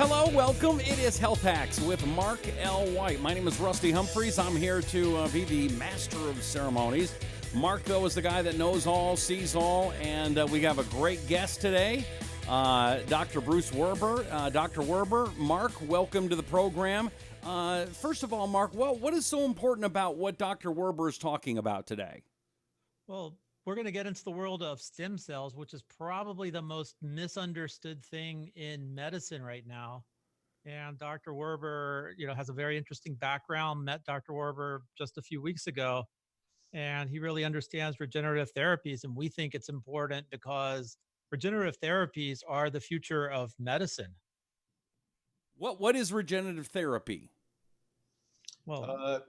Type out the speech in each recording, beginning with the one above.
Hello, welcome. It is Health Hacks with Mark L. White. My name is Rusty Humphreys. I'm here to be the master of ceremonies. Mark, though, is the guy that knows all, sees all, and we have a great guest today, Dr. Bruce Werber. Dr. Werber, Mark, welcome to the program. First of all, Mark, what is so important about what Dr. Werber is talking about today? Well, we're going to get into the world of stem cells, which is probably the most misunderstood thing in medicine right now. And Dr. Werber, has a very interesting background. Met Dr. Werber just a few weeks ago, and he really understands regenerative therapies. And we think it's important because regenerative therapies are the future of medicine. What is regenerative therapy? Well,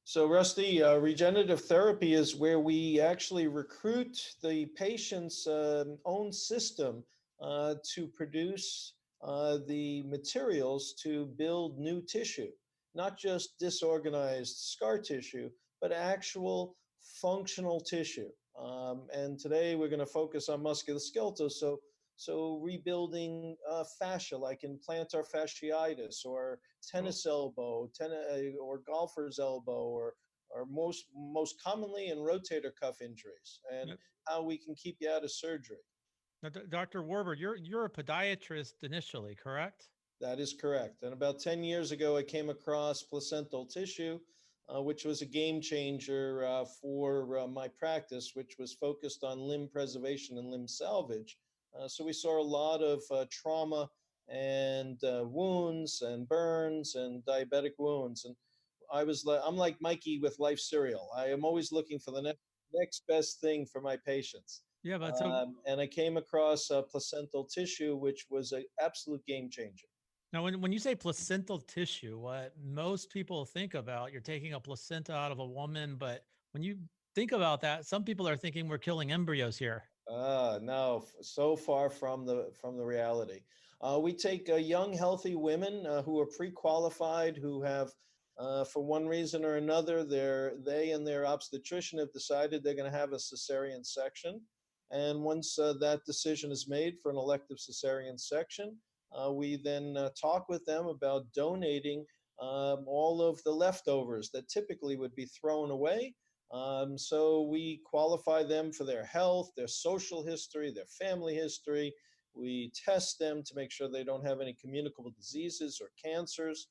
So, Rusty, regenerative therapy is where we actually recruit the patient's own system to produce the materials to build new tissue, not just disorganized scar tissue, but actual functional tissue. And today we're going to focus on musculoskeletal. So rebuilding fascia like in plantar fasciitis or tennis elbow, or golfer's elbow, or most commonly in rotator cuff injuries, and Yep. how we can keep you out of surgery. Now, Dr. Werber, you're a podiatrist initially, correct? That is correct. And about 10 years ago, I came across placental tissue, which was a game changer for my practice, which was focused on limb preservation and limb salvage. So we saw a lot of trauma and wounds and burns and diabetic wounds. And I'm like Mikey with Life Cereal. I am always looking for the next best thing for my patients. Yeah, but so And I came across placental tissue, which was an absolute game changer. now, when you say placental tissue, what most people think about, you're taking a placenta out of a woman, but when you think about that, some people are thinking we're killing embryos here. No, so far from the reality. We take young, healthy women who are pre-qualified, who have, for one reason or another, they and their obstetrician have decided they're going to have a cesarean section. And once that decision is made for an elective cesarean section, we then talk with them about donating all of the leftovers that typically would be thrown away. So we qualify them for their health, their social history, their family history. We test them to make sure they don't have any communicable diseases or cancers.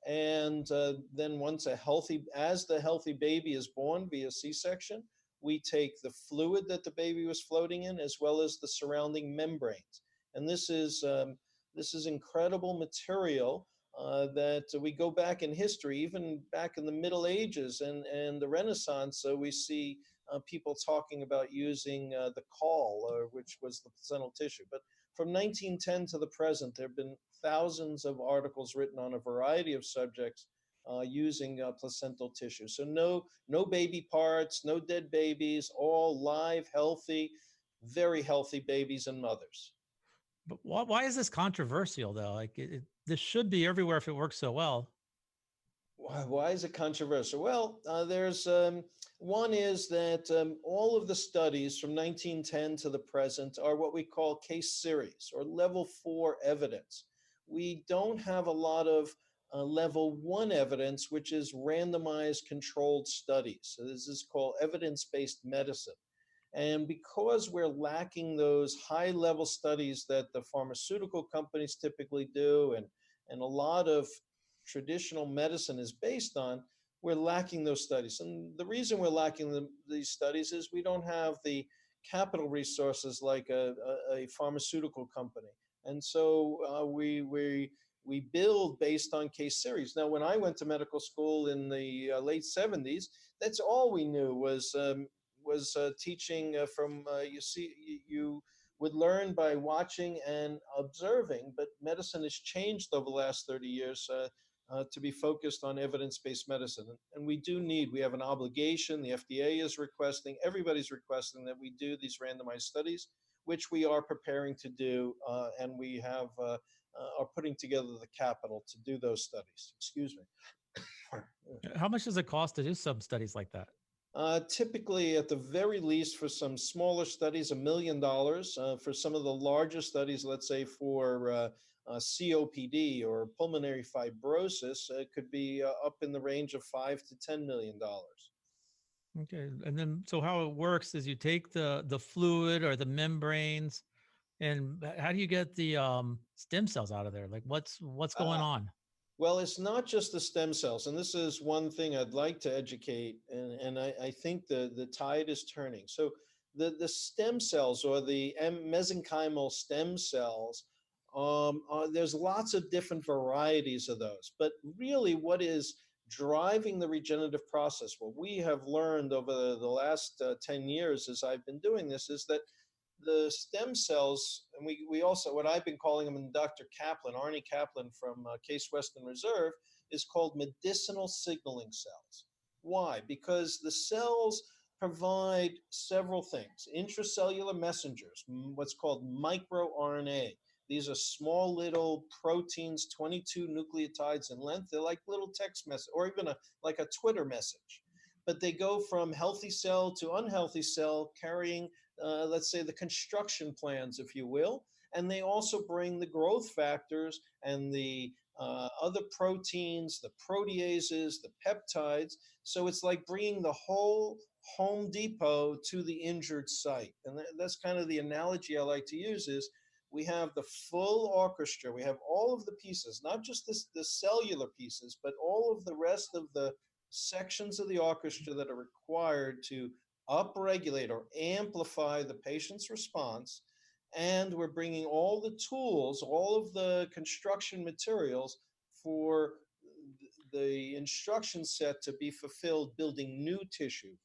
And then as the healthy baby is born via C-section, we take the fluid that the baby was floating in, as well as the surrounding membranes. And this is incredible material that we go back in history, even back in the Middle Ages and the Renaissance. We see people talking about using the caul, which was the placental tissue. But from 1910 to the present, there have been thousands of articles written on a variety of subjects using placental tissue. So no baby parts, no dead babies, all live, healthy, very healthy babies and mothers. But why is this controversial though? Like this should be everywhere if it works so well. Why is it controversial? Well, there's one is that all of the studies from 1910 to the present are what we call case series or level 4 evidence. We don't have a lot of level 1 evidence, which is randomized controlled studies. So this is called evidence-based medicine. And because we're lacking those high level studies that the pharmaceutical companies typically do, and a lot of traditional medicine is based on, we're lacking those studies. And the reason we're lacking these studies is we don't have the capital resources like a pharmaceutical company. And so we build based on case series. Now, when I went to medical school in the late 70s, that's all we knew was teaching from you would learn by watching and observing, but medicine has changed over the last 30 years to be focused on evidence-based medicine. And we have an obligation, the FDA is requesting, everybody's requesting that we do these randomized studies, which we are preparing to do, and we have are putting together the capital to do those studies. Excuse me. How much does it cost to do some studies like that? Typically, at the very least, for some smaller studies, $1 million. For some of the larger studies, let's say for COPD or pulmonary fibrosis, it could be up in the range of $5 to $10 million. Okay. And then, so how it works is you take the fluid or the membranes, and how do you get the stem cells out of there? Like what's going on? Well, it's not just the stem cells, and this is one thing I'd like to educate, and I think the tide is turning. So the stem cells, or the mesenchymal stem cells, there's lots of different varieties of those. But really, what is driving the regenerative process, what we have learned over the last 10 years as I've been doing this, is that the stem cells, and we also, what I've been calling them, and Dr. Kaplan, Arnie Kaplan from Case Western Reserve, is called medicinal signaling cells. Why? Because the cells provide several things: intracellular messengers, what's called microRNA. These are small little proteins, 22 nucleotides in length. They're like little text message, or even like a Twitter message. But they go from healthy cell to unhealthy cell, carrying, let's say, the construction plans, if you will. And they also bring the growth factors and the other proteins, the proteases, the peptides. So it's like bringing the whole Home Depot to the injured site. And that's kind of the analogy I like to use, is we have the full orchestra. We have all of the pieces, not just the cellular pieces, but all of the rest of the sections of the orchestra that are required to upregulate or amplify the patient's response. And we're bringing all the tools, all of the construction materials for the instruction set to be fulfilled, building new tissue.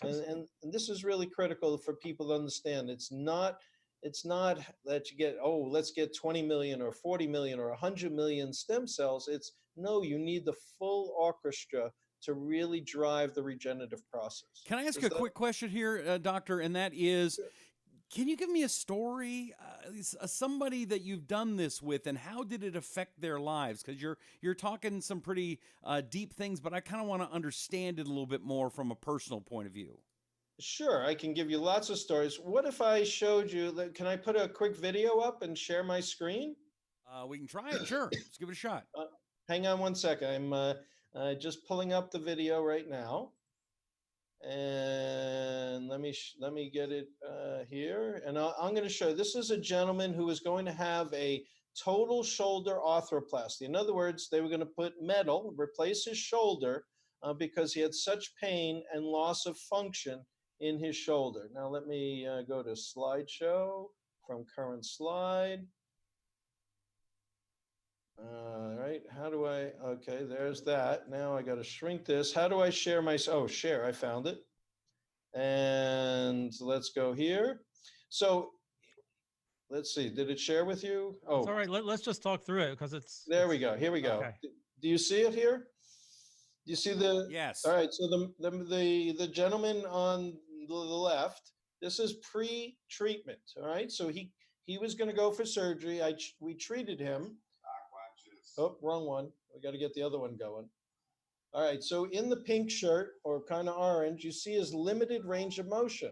And this is really critical for people to understand. It's not that you get, oh, let's get 20 million or 40 million or 100 million stem cells. It's no, you need the full orchestra to really drive the regenerative process. Can I ask a quick question here, Doctor? And that is, Sure. Can you give me a story, somebody that you've done this with, and how did it affect their lives? Because you're talking some pretty deep things, but I kind of want to understand it a little bit more from a personal point of view. Sure, I can give you lots of stories. What if I showed you, can I put a quick video up and share my screen? We can try it, sure. Let's give it a shot. Hang on one second. I'm just pulling up the video right now. And let me get it here. And I'm going to show, this is a gentleman who is going to have a total shoulder arthroplasty. In other words, they were going to put metal, replace his shoulder, because he had such pain and loss of function in his shoulder. Now let me go to slideshow from current slide. All right, how do I, okay, there's that. Now I got to shrink this. How do I share my, oh, share, I found it. And let's go here. So let's see, did it share with you? Oh, it's all right. Let's just talk through it, because there we go. Here we go. Okay. Do you see it here? Do you see the? Yes. All right. So the gentleman on the left, this is pre-treatment. All right. So he was going to go for surgery. We treated him. Oh, wrong one. We got to get the other one going. All right. So in the pink shirt, or kind of orange, you see his limited range of motion.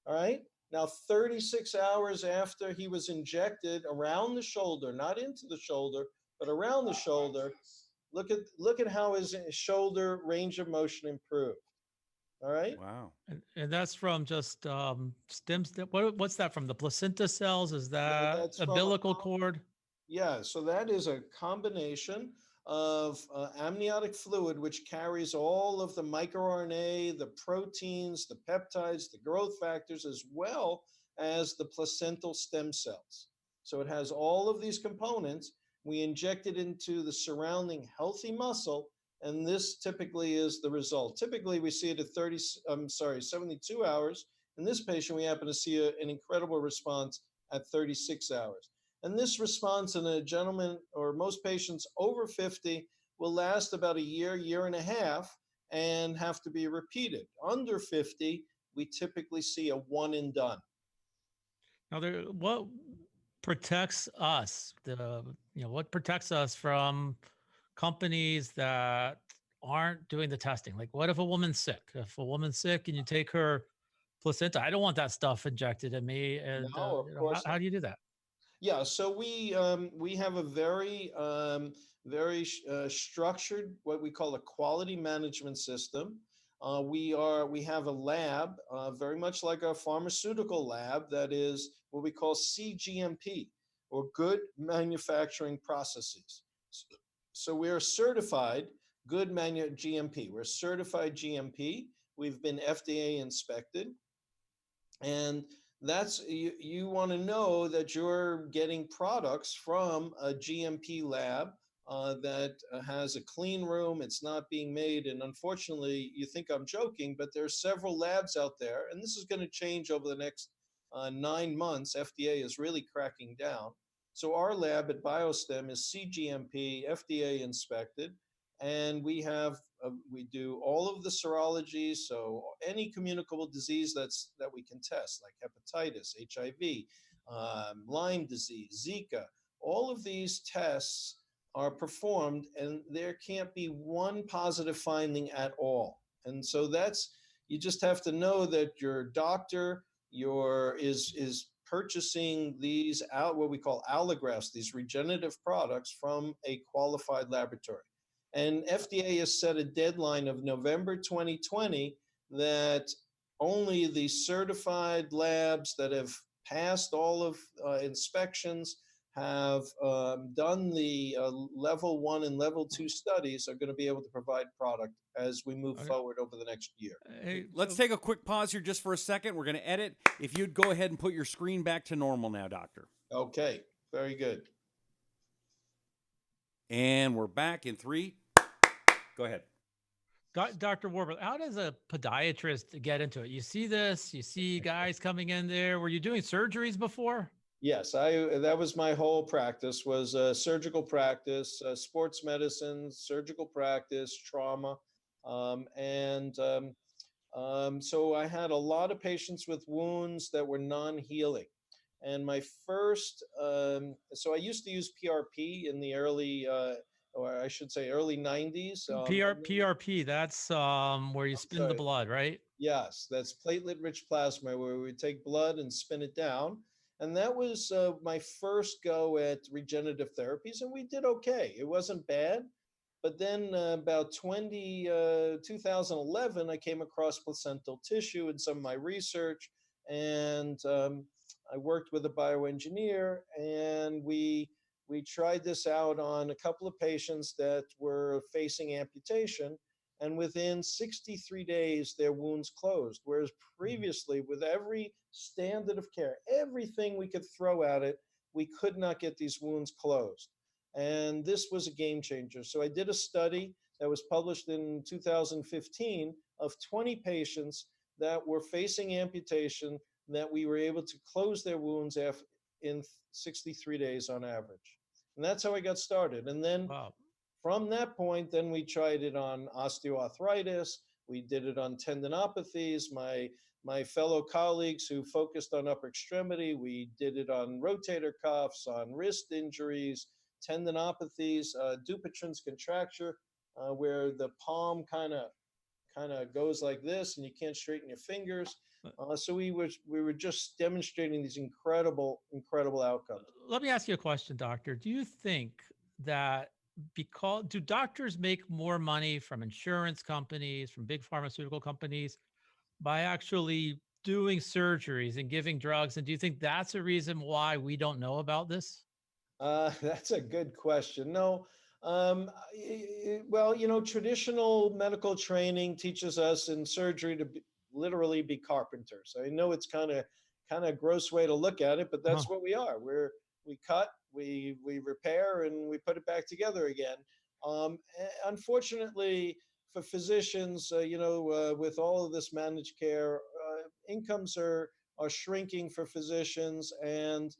All right. Now, 36 hours after he was injected around the shoulder, not into the shoulder, but around the shoulder, look at how his shoulder range of motion improved. All right. Wow. And that's from just stems. What's that from? The placenta cells? Is that that's umbilical cord? Yeah. So that is a combination of amniotic fluid, which carries all of the microRNA, the proteins, the peptides, the growth factors, as well as the placental stem cells. So it has all of these components. We inject it into the surrounding healthy muscle, and this typically is the result. Typically, we see it at 72 hours. In this patient, we happen to see an incredible response at 36 hours. And this response in a gentleman, or most patients over 50, will last about a year and a half, and have to be repeated. Under 50, we typically see a one and done. Now, what protects us? What protects us from companies that aren't doing the testing? Like, what if a woman's sick? If a woman's sick and you take her placenta, I don't want that stuff injected in me. And No, of course how do you do that? Yeah, so we have a very structured what we call a quality management system. We have a lab, very much like a pharmaceutical lab, that is what we call CGMP, or Good Manufacturing Processes. So we are certified GMP. We're certified GMP. We've been FDA inspected, and that's you want to know that you're getting products from a GMP lab, that has a clean room. It's not being made, and unfortunately, you think I'm joking, but there are several labs out there, and this is going to change over the next 9 months. FDA is really cracking down. So our lab at BioStem is CGMP, FDA inspected, and we do all of the serologies. So any communicable disease that we can test, like hepatitis, HIV, Lyme disease, Zika, all of these tests are performed, and there can't be one positive finding at all. And so that's you just have to know that your doctor is purchasing these out what we call allografts, these regenerative products from a qualified laboratory. And FDA has set a deadline of November 2020 that only the certified labs that have passed all of inspections, have done the level 1 and level 2 studies, are going to be able to provide product as we move Okay. forward over the next year. Hey, Let's take a quick pause here just for a second. We're going to edit. If you'd go ahead and put your screen back to normal now, Doctor. Okay, very good. And we're back in 3. Go ahead. Dr. Warburg, how does a podiatrist get into it? You see this, you see guys coming in there. Were you doing surgeries before? Yes, that was my whole practice, was surgical practice, sports medicine, surgical practice, trauma, so I had a lot of patients with wounds that were non-healing. And my first, so I used to use PRP in the early, or I should say early 90s. PRP, that's where you spin the sorry. blood, right? Yes, that's platelet-rich plasma, where we take blood and spin it down. And that was my first go at regenerative therapies, and we did okay. It wasn't bad. But then about 2011, I came across placental tissue in some of my research, and I worked with a bioengineer, and we tried this out on a couple of patients that were facing amputation, and within 63 days, their wounds closed. Whereas previously, with every standard of care, everything we could throw at it, we could not get these wounds closed. And this was a game changer. So I did a study that was published in 2015 of 20 patients that were facing amputation, that we were able to close their wounds in 63 days on average. And that's how I got started. And then Wow. from that point, then we tried it on osteoarthritis. We did it on tendinopathies. My fellow colleagues who focused on upper extremity, we did it on rotator cuffs, on wrist injuries, tendinopathies, Dupuytren's contracture, where the palm kind of goes like this, and you can't straighten your fingers. So we were just demonstrating these incredible outcomes. Let me ask you a question, doctor. Do you think that do doctors make more money from insurance companies, from big pharmaceutical companies, by actually doing surgeries and giving drugs? And do you think that's a reason why we don't know about this? That's a good question. No, well, traditional medical training teaches us in surgery to literally be carpenters. I know it's kind of gross way to look at it, but Uh-huh. that's what we are. We cut, we repair, and we put it back together again. Unfortunately, for physicians, with all of this managed care, incomes are shrinking for physicians, and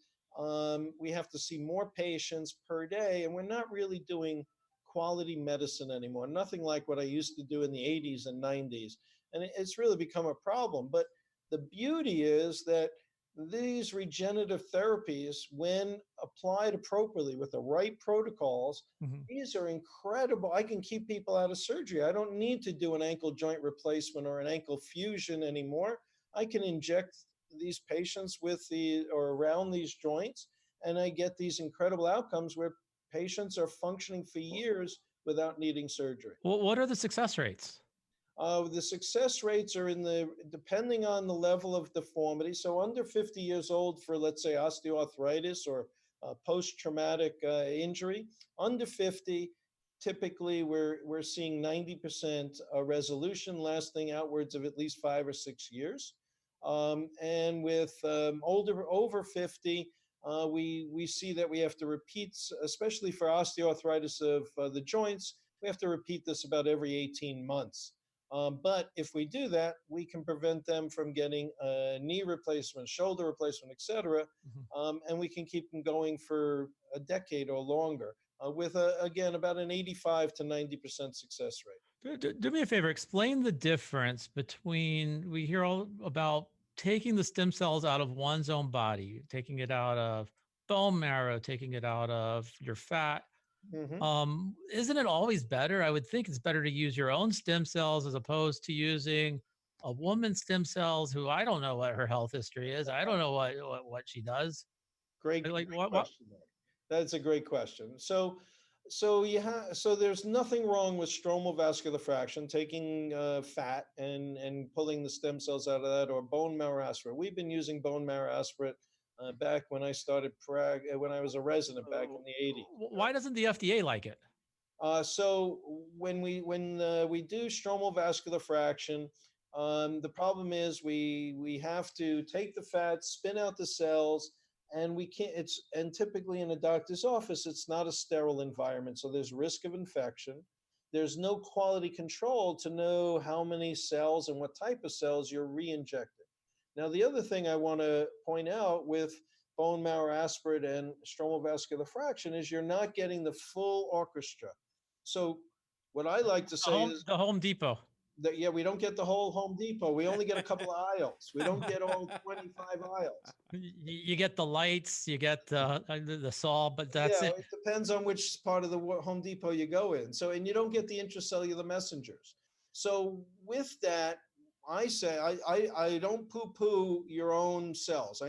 we have to see more patients per day, and we're not really doing quality medicine anymore. Nothing like what I used to do in the 80s and 90s. And it's really become a problem. But the beauty is that these regenerative therapies, when applied appropriately with the right protocols, Mhm. these are incredible. I can keep people out of surgery. I don't need to do an ankle joint replacement or an ankle fusion anymore. I can inject these patients with or around these joints, and I get these incredible outcomes where patients are functioning for years without needing surgery. Well, what are the success rates? The success rates are depending on the level of deformity. So under 50 years old for, let's say, osteoarthritis or post-traumatic injury, under 50, typically we're seeing 90% resolution lasting outwards of at least 5 or 6 years. And with over 50, we see that we have to repeat, especially for osteoarthritis of the joints, we have to repeat this about every 18 months. But if we do that, we can prevent them from getting a knee replacement, shoulder replacement, etc. And we can keep them going for a decade or longer with, again, about an 85 to 90% success rate. Do me a favor, explain the difference between, we hear all about taking the stem cells out of one's own body, taking it out of bone marrow, taking it out of your fat. Isn't it always better? I would think it's better to use your own stem cells as opposed to using a woman's stem cells who I don't know what her health history is. I don't know what she does. Great, Like great question. That's a great question. So there's nothing wrong with stromal vascular fraction, taking fat and pulling the stem cells out of that, or bone marrow aspirate. We've been using bone marrow aspirate back when I started when I was a resident back in the 80s. Why doesn't the FDA like it? So when we do stromal vascular fraction, the problem is we have to take the fat, spin out the cells, and we can't. And typically in a doctor's office, it's not a sterile environment, so there's risk of infection. There's no quality control to know how many cells and what type of cells you're re-injecting. Now, the other thing I want to point out with bone marrow aspirate and stromal vascular fraction is you're not getting the full orchestra. So what I like to say is the Home Depot. That, yeah, we don't get the whole Home Depot. We only get a couple of aisles. We don't get all 25 aisles. You get the lights, you get the saw, but that's yeah, it. It depends on which part of the Home Depot you go in. So, and you don't get the intracellular messengers. So with that, I say I don't poo-poo your own cells.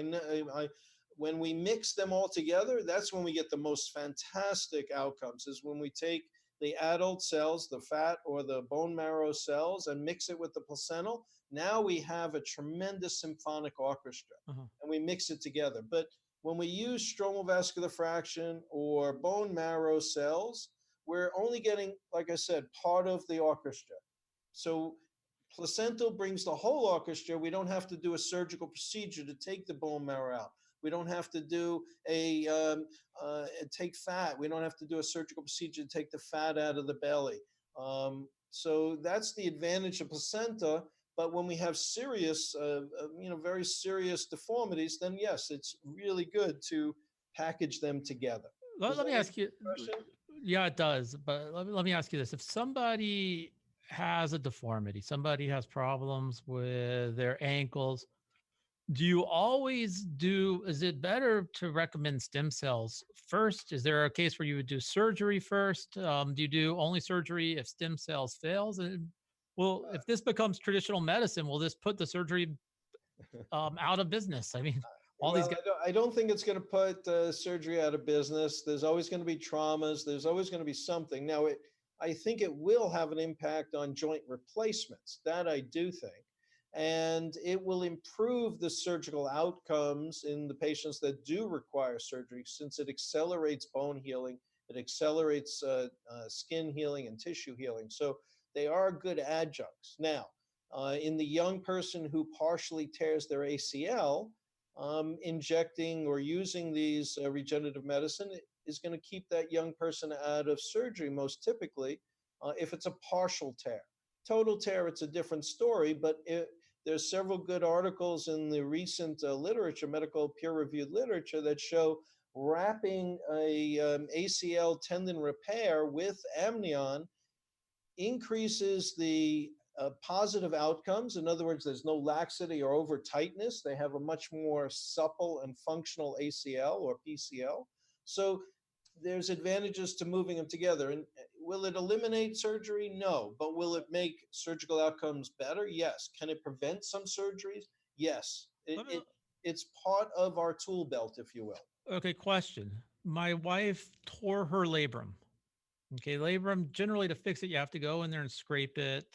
When we mix them all together, that's when we get the most fantastic outcomes, is when we take the adult cells, the fat or the bone marrow cells, and mix it with the placental. Now we have a tremendous symphonic orchestra, and we mix it together. But when we use stromal vascular fraction or bone marrow cells, we're only getting, like I said, part of the orchestra. So placental brings the whole orchestra. We don't have to do a surgical procedure to take the bone marrow out. We don't have to do take fat. We don't have to do a surgical procedure to take the fat out of the belly. So that's the advantage of placenta. But when we have serious, very serious deformities, then yes, it's really good to package them together. Let me ask you. Yeah, it does. But let me ask you this: if somebody has a deformity, somebody has problems with their ankles, do you always is it better to recommend stem cells first? Is there a case where you would do surgery first? Do you do only surgery if stem cells fails? And if this becomes traditional medicine, will this put the surgery out of business? I mean, I don't think it's going to put surgery out of business. There's always going to be traumas. There's always going to be something. Now, I think it will have an impact on joint replacements. That I do think. And it will improve the surgical outcomes in the patients that do require surgery, since it accelerates bone healing, it accelerates skin healing and tissue healing. So they are good adjuncts. Now, in the young person who partially tears their ACL, injecting or using these regenerative medicine is going to keep that young person out of surgery most typically if it's a partial tear. Total tear, it's a different story, but there's several good articles in the recent literature, medical peer-reviewed literature, that show wrapping a ACL tendon repair with amnion increases the positive outcomes. In other words, there's no laxity or over tightness. They have a much more supple and functional ACL or PCL. So there's advantages to moving them together. And will it eliminate surgery? No. But will it make surgical outcomes better? Yes. Can it prevent some surgeries? Yes. It's part of our tool belt, if you will. Okay, question. My wife tore her labrum. Okay, labrum, generally to fix it, you have to go in there and scrape it.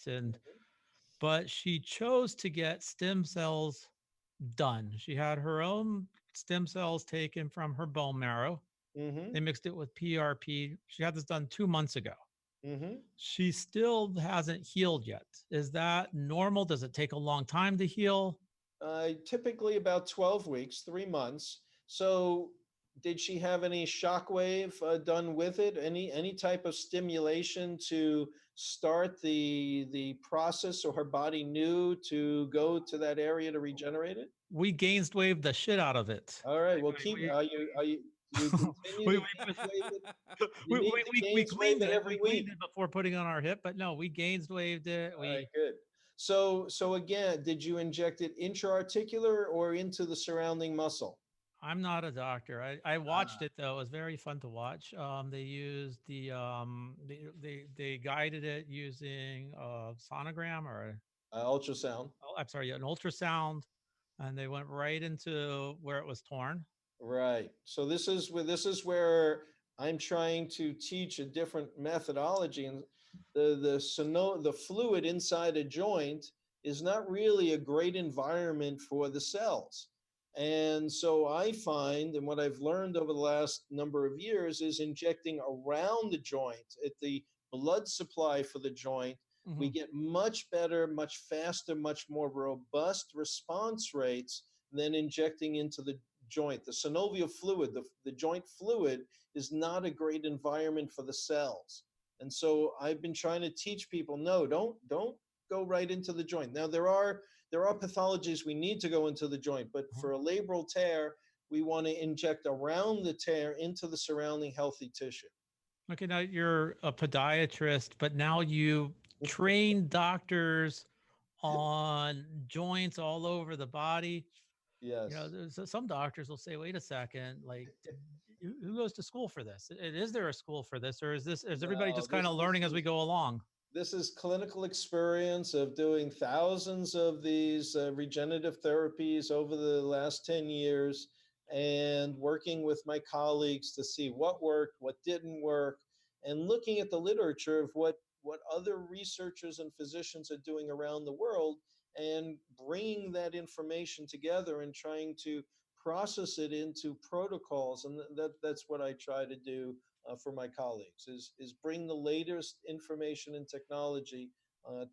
But she chose to get stem cells done. She had her own stem cells taken from her bone marrow. Mm-hmm. They mixed it with PRP. She had this done 2 months ago. Mm-hmm. She still hasn't healed yet. Is that normal? Does it take a long time to heal? Typically about 12 weeks, 3 months. So, did she have any shockwave done with it? Any type of stimulation to start the process, so her body knew to go to that area to regenerate it? We Gainswave the shit out of it. All right. Well, Like, keep. Are you do you continue we, to Gainswave it? You we, need we, to we Gainswave cleaned it it. every We cleaned week. it before putting it on our hip, but no, we Gainswaved it. All right. We Good. So again, did you inject it intra-articular or into the surrounding muscle? I'm not a doctor. I watched it though. It was very fun to watch. They used they guided it using a sonogram or Ultrasound. oh, I'm sorry, an ultrasound, and they went right into where it was torn. Right. So this is where I'm trying to teach a different methodology, and the fluid inside a joint is not really a great environment for the cells. And so I find, and what I've learned over the last number of years is injecting around the joint at the blood supply for the joint, we Mhm. get much better, much faster, much more robust response rates than injecting into the joint. The synovial fluid, the joint fluid, is not a great environment for the cells. And so I've been trying to teach people, no, don't go right into the joint. Now there are pathologies we need to go into the joint, but Mhm. for a labral tear, we want to inject around the tear into the surrounding healthy tissue. Okay, now you're a podiatrist, but now you train doctors on joints all over the body. Yes. Some doctors will say, "Wait a second, like, who goes to school for this? Is there a school for this, or is everybody No, just kind of this learning as we is go along?" this is clinical experience of doing thousands of these regenerative therapies over the last 10 years and working with my colleagues to see what worked, what didn't work, and looking at the literature of what other researchers and physicians are doing around the world and bringing that information together and trying to process it into protocols. And that's what I try to do for my colleagues is bring the latest information and technology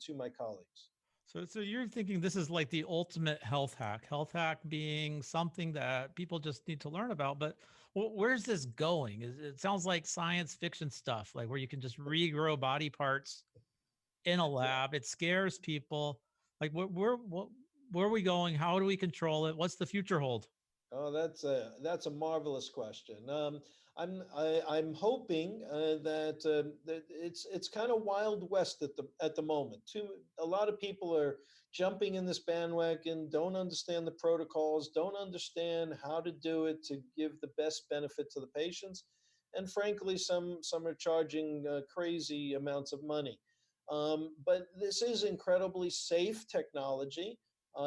to my colleagues. So you're thinking this is like the ultimate health hack being something that people just need to learn about. But where's this going? It sounds like science fiction stuff, like where you can just regrow body parts in a Yeah. lab. It scares people. Like where are we going? How do we control it? What's the future hold? Oh, that's a marvelous question. I'm hoping that it's kind of wild west at the moment. A lot of people are jumping in this bandwagon, don't understand the protocols, don't understand how to do it to give the best benefit to the patients, and frankly, some are charging crazy amounts of money. But this is incredibly safe technology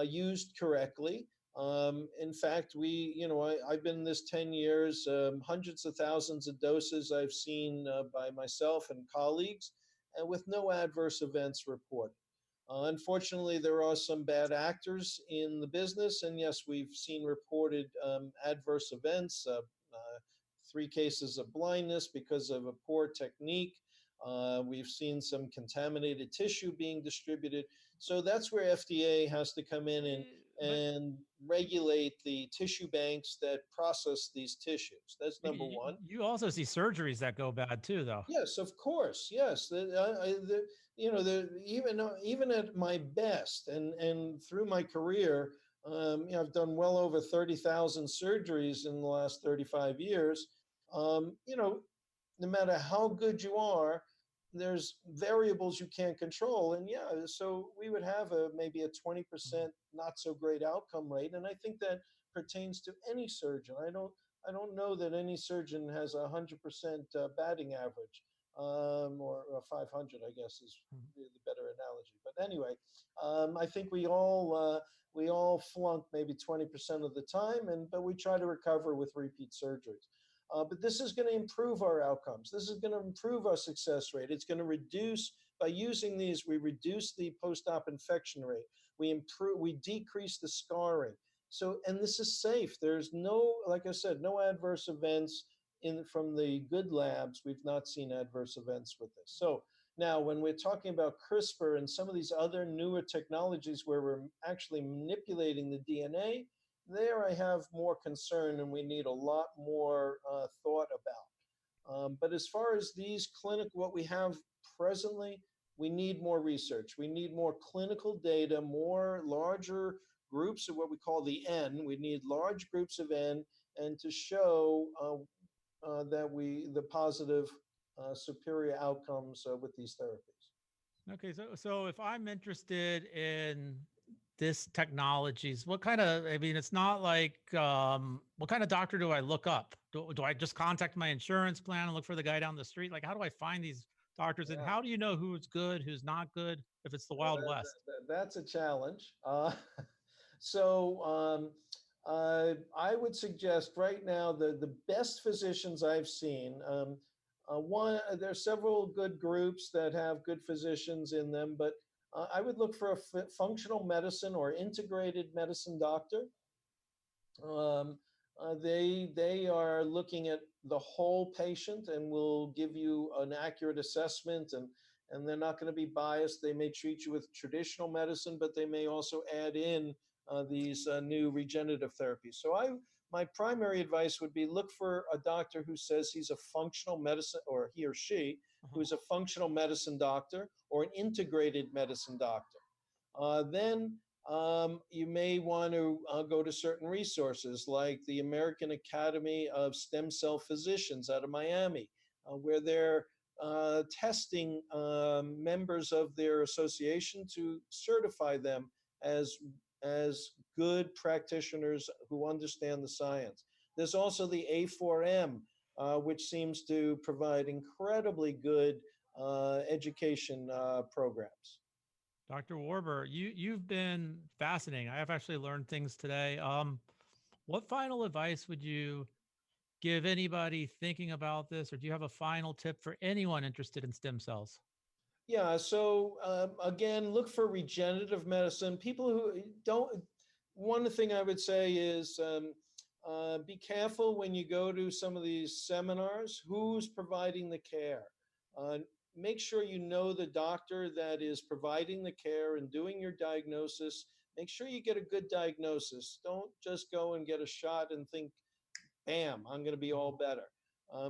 used correctly. In fact, I've been in this 10 years, hundreds of thousands of doses I've seen by myself and colleagues, and with no adverse events reported. Unfortunately, there are some bad actors in the business, and yes, we've seen reported adverse events, 3 cases of blindness because of a poor technique. We've seen some contaminated tissue being distributed. So that's where FDA has to come in But and regulate the tissue banks that process these tissues. That's number you, one. you also see surgeries that go bad too, though. Yes, of course. Yes, even at my best and through my career, I've done well over 30,000 surgeries in the last 35 years. Um, you know, no matter how good you are, there's variables you can't control. And yeah, so we would have maybe a Mhm. 20% not so great outcome rate. And I think that pertains to any surgeon. I don't know that any surgeon has a 100% batting average. or 500, I guess, is the better analogy. But anyway, I think we all flunk maybe 20% of the time, but we try to recover with repeat surgeries. But this is going to improve our outcomes. This is going to improve our success rate. It's going to reduce, by using these, we reduce the post-op infection rate. We decrease the scarring. So, and this is safe. There's no, like I said, no adverse events from the good labs. We've not seen adverse events with this. So now when we're talking about CRISPR and some of these other newer technologies where we're actually manipulating the DNA, there I have more concern and we need a lot more thought about. But as far as these what we have presently, we need more research. We need more clinical data, more larger groups of what we call the N. We need large groups of N, and to show the positive superior outcomes with these therapies. Okay, so if I'm interested in this technologies, what kind of, I mean, it's not like, what kind of doctor do I look up? Do I just contact my insurance plan and look for the guy down the street? Like, how do I find these doctors, and how do you know who's good, who's not good, if it's the Wild West? That's a challenge. So I would suggest right now the best physicians I've seen. There's several good groups that have good physicians in them, but I would look for a functional medicine or integrated medicine doctor. They are looking at the whole patient and will give you an accurate assessment, and they're not going to be biased. They may treat you with traditional medicine, but they may also add in these new regenerative therapies. So my primary advice would be look for a doctor who says he's a functional medicine, or he or she, who's a functional medicine doctor or an integrated medicine doctor. Then you may want to go to certain resources like the American Academy of Stem Cell Physicians out of Miami, where they're testing members of their association to certify them as good practitioners who understand the science. There's also the A4M, which seems to provide incredibly good education programs. Dr. Warber, you've been fascinating. I have actually learned things today. What final advice would you give anybody thinking about this, or do you have a final tip for anyone interested in stem cells? Yeah, so again, look for regenerative medicine. People who don't, one thing I would say is be careful when you go to some of these seminars, who's providing the care. Make sure you know the doctor that is providing the care and doing your diagnosis. Make sure you get a good diagnosis. Don't just go and get a shot and think, bam, I'm going to be all better.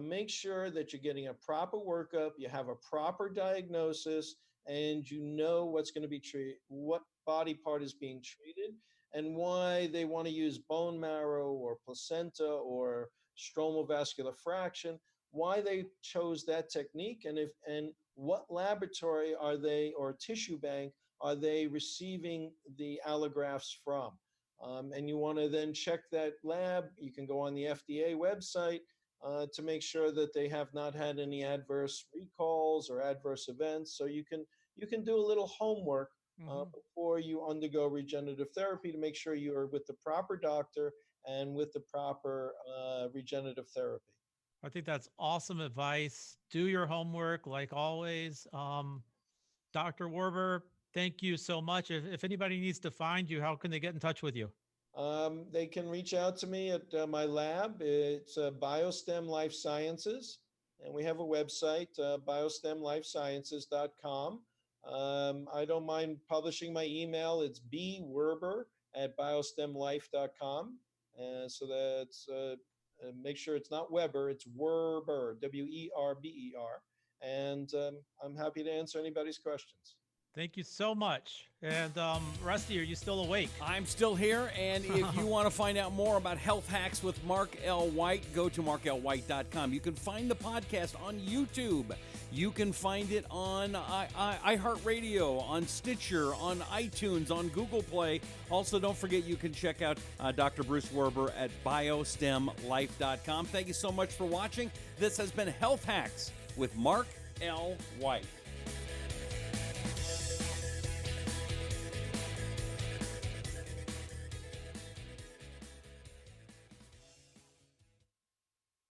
Make sure that you're getting a proper workup, you have a proper diagnosis, and you know what's going to be treated, what body part is being treated, and why they want to use bone marrow or placenta or stromal vascular fraction, why they chose that technique, and what laboratory are they, or tissue bank are they receiving the allografts from. And you want to then check that lab. You can go on the FDA website to make sure that they have not had any adverse recalls or adverse events. So you can do a little homework before you undergo regenerative therapy to make sure you are with the proper doctor and with the proper regenerative therapy. I think that's awesome advice. Do your homework, like always. Dr. Warber, thank you so much. If anybody needs to find you, how can they get in touch with you? They can reach out to me at my lab. It's BioStem Life Sciences, and we have a website, biostemlifesciences.com. I don't mind publishing my email. It's bwerber@biostemlife.com. So that's make sure it's not Weber, it's Werber, Werber. And I'm happy to answer anybody's questions. Thank you so much. And Rusty, are you still awake? I'm still here. And if you want to find out more about health hacks with Mark L. White, go to marklwhite.com. You can find the podcast on YouTube. You can find it on iHeartRadio, on Stitcher, on iTunes, on Google Play. Also, don't forget you can check out Dr. Bruce Werber at biostemlife.com. Thank you so much for watching. This has been Health Hacks with Mark L. White.